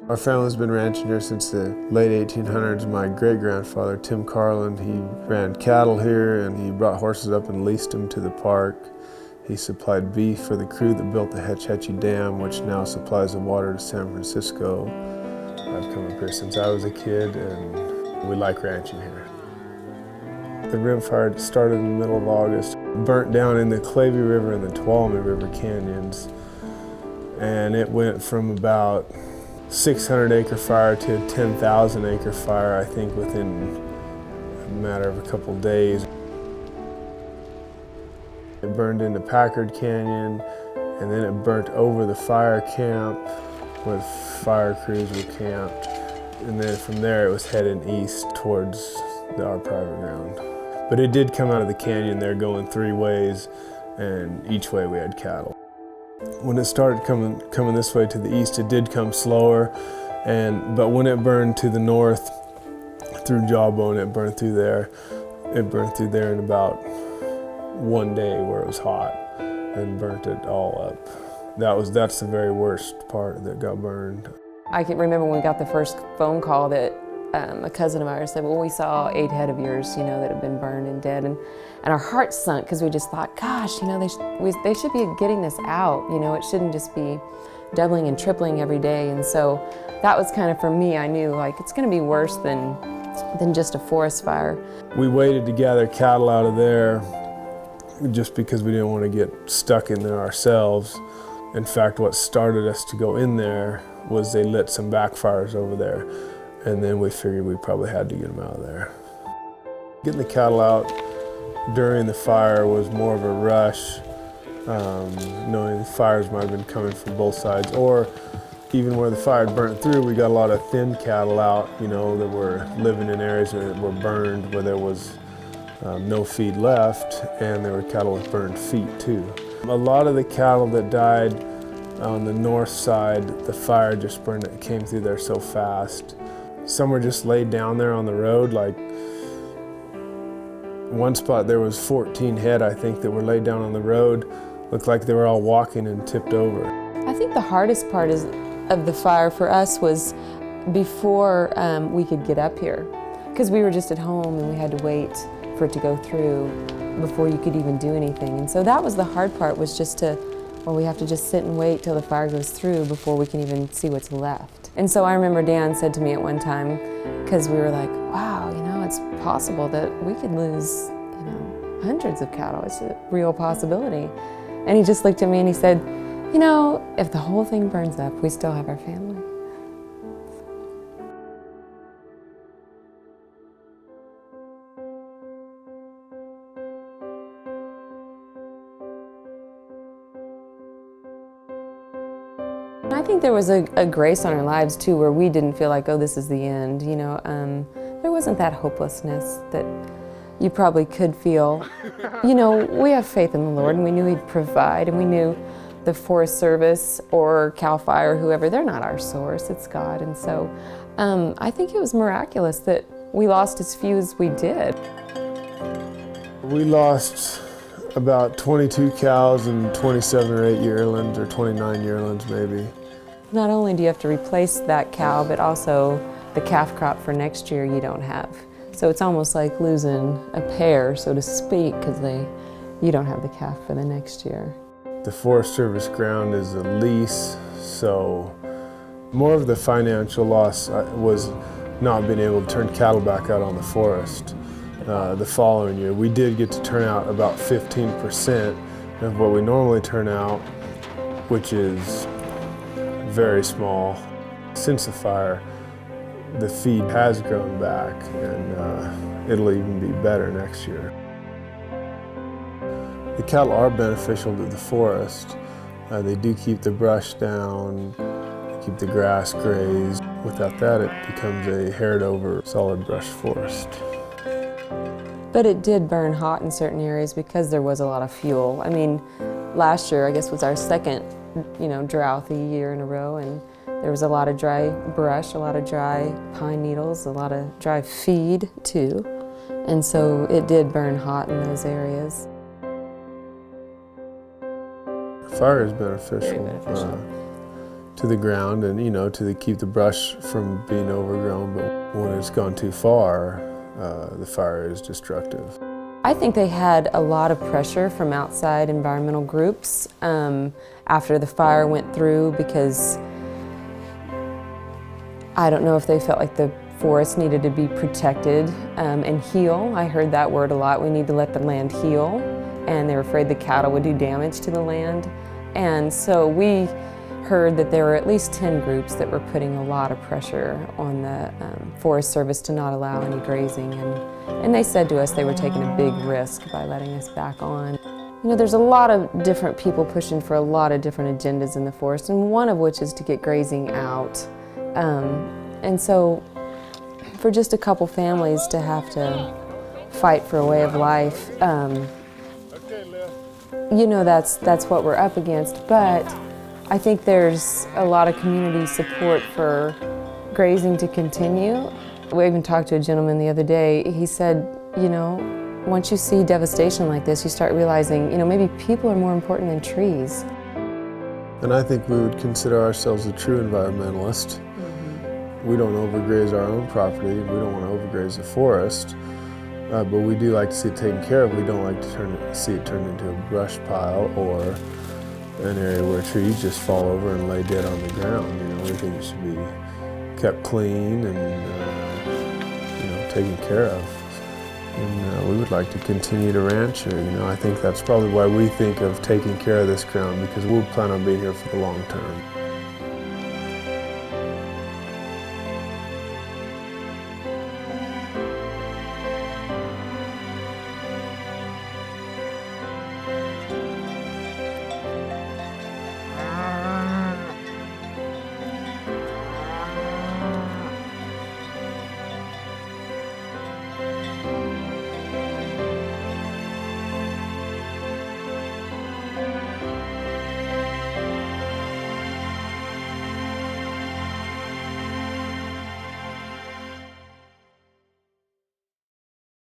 Our family's been ranching here since the late 1800s. My great-grandfather, Tim Carlin, he ran cattle here and he brought horses up and leased them to the park. He supplied beef for the crew that built the Hetch Hetchy Dam, which now supplies the water to San Francisco. I've come up here since I was a kid and we like ranching here. The rimfire started in the middle of August, burnt down in the Clavey River and the Tuolumne River canyons. And it went from about 600-acre fire to a 10,000-acre fire, I think, within a matter of a couple days. It burned into Packard Canyon, and then it burnt over the fire camp where fire crews were camped. And then from there it was heading east towards our private ground. But it did come out of the canyon there going 3 ways, and each way we had cattle. When it started coming this way to the east, it did come slower, but when it burned to the north through Jawbone, it burned through there. It burned through there in about 1 day where it was hot and burnt it all up. That's the very worst part that got burned. I can remember when we got the first phone call that a cousin of ours said, well, we saw 8 head of yours, that had been burned and dead. And our hearts sunk because we just thought, gosh, they should be getting this out. It shouldn't just be doubling and tripling every day. And so that was kind of, for me, I knew it's going to be worse than just a forest fire. We waited to gather cattle out of there just because we didn't want to get stuck in there ourselves. In fact, what started us to go in there was they lit some backfires over there. And then we figured we probably had to get them out of there. Getting the cattle out during the fire was more of a rush, knowing the fires might have been coming from both sides, or even where the fire had burnt through, we got a lot of thin cattle out, that were living in areas that were burned where there was no feed left, and there were cattle with burned feet too. A lot of the cattle that died on the north side, the fire just burned it, came through there so fast. Some were just laid down there on the road. Like one spot there was 14 head, I think, that were laid down on the road. Looked like they were all walking and tipped over. I think the hardest part of the fire for us was before we could get up here, because we were just at home and we had to wait for it to go through before you could even do anything. And so that was the hard part, was just we have to just sit and wait till the fire goes through before we can even see what's left. And so I remember Dan said to me at one time, because we were like, wow, it's possible that we could lose, hundreds of cattle. It's a real possibility. And he just looked at me and he said, if the whole thing burns up, we still have our family. I think there was a grace on our lives too, where we didn't feel like, oh, this is the end. There wasn't that hopelessness that you probably could feel. We have faith in the Lord, and we knew He'd provide, and we knew the Forest Service or CAL FIRE, whoever, they're not our source, it's God. And so I think it was miraculous that we lost as few as we did. We lost about 22 cows and 27 or 8 yearlings, or 29 yearlings maybe. Not only do you have to replace that cow, but also the calf crop for next year you don't have. So it's almost like losing a pair, so to speak, because you don't have the calf for the next year. The Forest Service ground is a lease, so more of the financial loss was not being able to turn cattle back out on the forest. The following year, we did get to turn out about 15% of what we normally turn out, which is very small. Since the fire, the feed has grown back, and it'll even be better next year. The cattle are beneficial to the forest. They do keep the brush down, keep the grass grazed. Without that, it becomes a haired-over solid brush forest. But it did burn hot in certain areas because there was a lot of fuel. I mean, last year, I guess, was our second, drouthy year in a row, and There was a lot of dry brush, a lot of dry pine needles, a lot of dry feed too. And so it did burn hot in those areas. Fire is beneficial, to the ground and, to keep the brush from being overgrown, but when it's gone too far, the fire is destructive. I think they had a lot of pressure from outside environmental groups after the fire went through, because I don't know if they felt like the forest needed to be protected and heal. I heard that word a lot. We need to let the land heal, and they were afraid the cattle would do damage to the land. And so we heard that there were at least 10 groups that were putting a lot of pressure on the Forest Service to not allow any grazing, and they said to us they were taking a big risk by letting us back on. There's a lot of different people pushing for a lot of different agendas in the forest, and one of which is to get grazing out. And so for just a couple families to have to fight for a way of life, that's what we're up against. But I think there's a lot of community support for grazing to continue. We even talked to a gentleman the other day. He said, once you see devastation like this, you start realizing, maybe people are more important than trees. And I think we would consider ourselves a true environmentalist. We don't overgraze our own property. We don't want to overgraze the forest. But we do like to see it taken care of. We don't like to see it turned into a brush pile or an area where trees just fall over and lay dead on the ground. We think it should be kept clean and taken care of. And we would like to continue to ranch here. I think that's probably why we think of taking care of this ground, because we'll plan on being here for the long term.